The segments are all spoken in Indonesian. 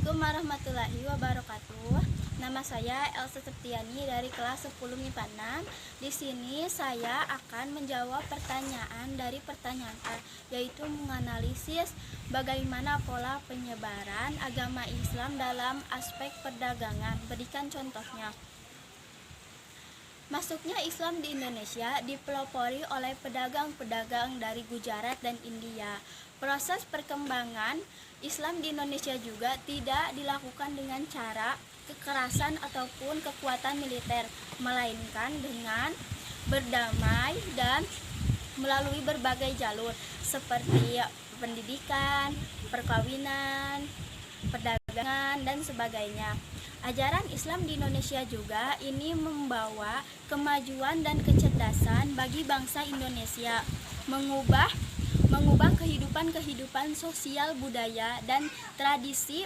Assalamualaikum warahmatullahi wabarakatuh. Nama saya Elsa Septiani dari kelas 10 MIPA 6. Di sini saya akan menjawab pertanyaan dari pertanyaan A, yaitu menganalisis bagaimana pola penyebaran agama Islam dalam aspek perdagangan. Berikan contohnya. Masuknya Islam di Indonesia dipelopori oleh pedagang-pedagang dari Gujarat dan India. Proses perkembangan Islam di Indonesia juga tidak dilakukan dengan cara kekerasan ataupun kekuatan militer, melainkan dengan berdamai dan melalui berbagai jalur seperti pendidikan, perkawinan, perdagangan, dan sebagainya. Ajaran Islam di Indonesia juga ini membawa kemajuan dan kecerdasan bagi bangsa Indonesia, mengubah kehidupan sosial, budaya, dan tradisi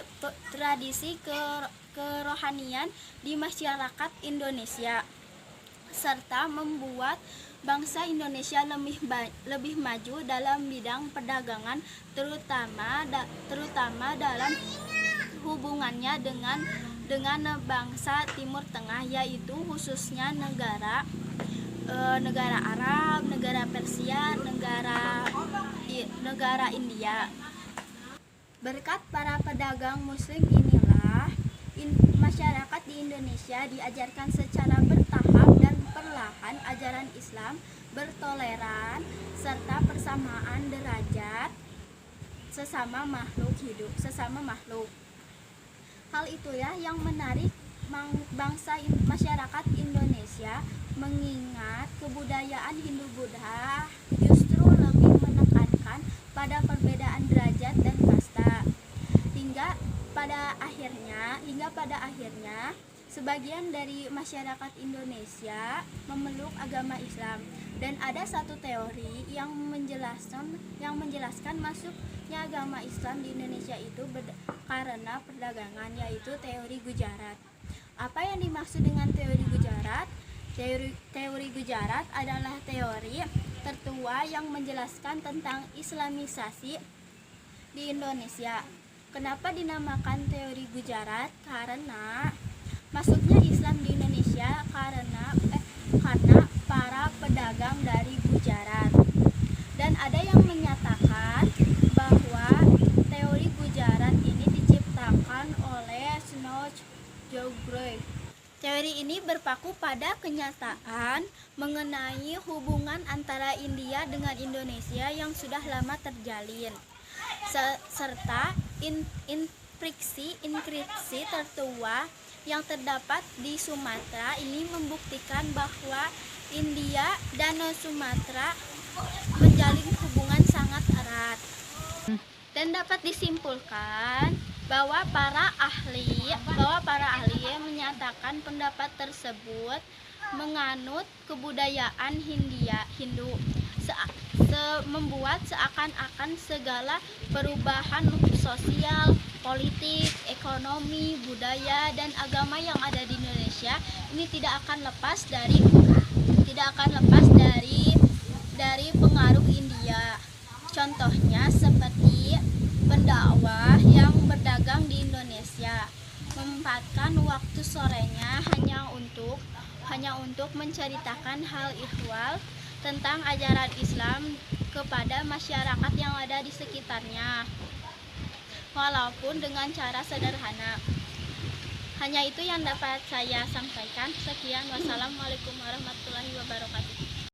kerohanian di masyarakat Indonesia, serta membuat bangsa Indonesia lebih maju dalam bidang perdagangan, terutama dalam hubungannya dengan bangsa Timur Tengah, yaitu khususnya negara Arab, negara Persia, negara India. Berkat para pedagang muslim inilah masyarakat di Indonesia diajarkan secara bertahap dan perlahan ajaran Islam, bertoleran, serta persamaan derajat sesama makhluk. Hal itulah yang menarik masyarakat Indonesia, mengingat kebudayaan Hindu-Buddha justru lebih menekankan pada perbedaan derajat dan kasta, hingga pada akhirnya sebagian dari masyarakat Indonesia memeluk agama Islam. Dan ada satu teori yang menjelaskan masuknya agama Islam di Indonesia itu karena perdagangan, yaitu teori Gujarat. Apa yang dimaksud dengan teori Gujarat? Teori Gujarat adalah teori tertua yang menjelaskan tentang Islamisasi di Indonesia. Kenapa dinamakan teori Gujarat? Karena masuknya Islam di Indonesia karena para pedagang dari Gujarat. Dan ada yang menyatakan bahwa teori Gujarat ini diciptakan oleh Snow Jogre. Teori ini berpaku pada kenyataan mengenai hubungan antara India dengan Indonesia yang sudah lama terjalin, serta inskripsi tertua yang terdapat di Sumatera ini membuktikan bahwa India dan Sumatera menjalin hubungan sangat erat. Dan dapat disimpulkan bahwa para ahli menyatakan pendapat tersebut menganut kebudayaan Hindu, membuat seakan-akan segala perubahan sosial, politik, ekonomi, budaya, dan agama yang ada di Indonesia ini tidak akan lepas dari pengaruh India. Contohnya seperti pendakwah yang berdagang di Indonesia memanfaatkan waktu sorenya hanya untuk menceritakan hal ihwal tentang ajaran Islam kepada masyarakat yang ada di sekitarnya, walaupun dengan cara sederhana. Hanya itu yang dapat saya sampaikan. Sekian, wassalamualaikum warahmatullahi wabarakatuh.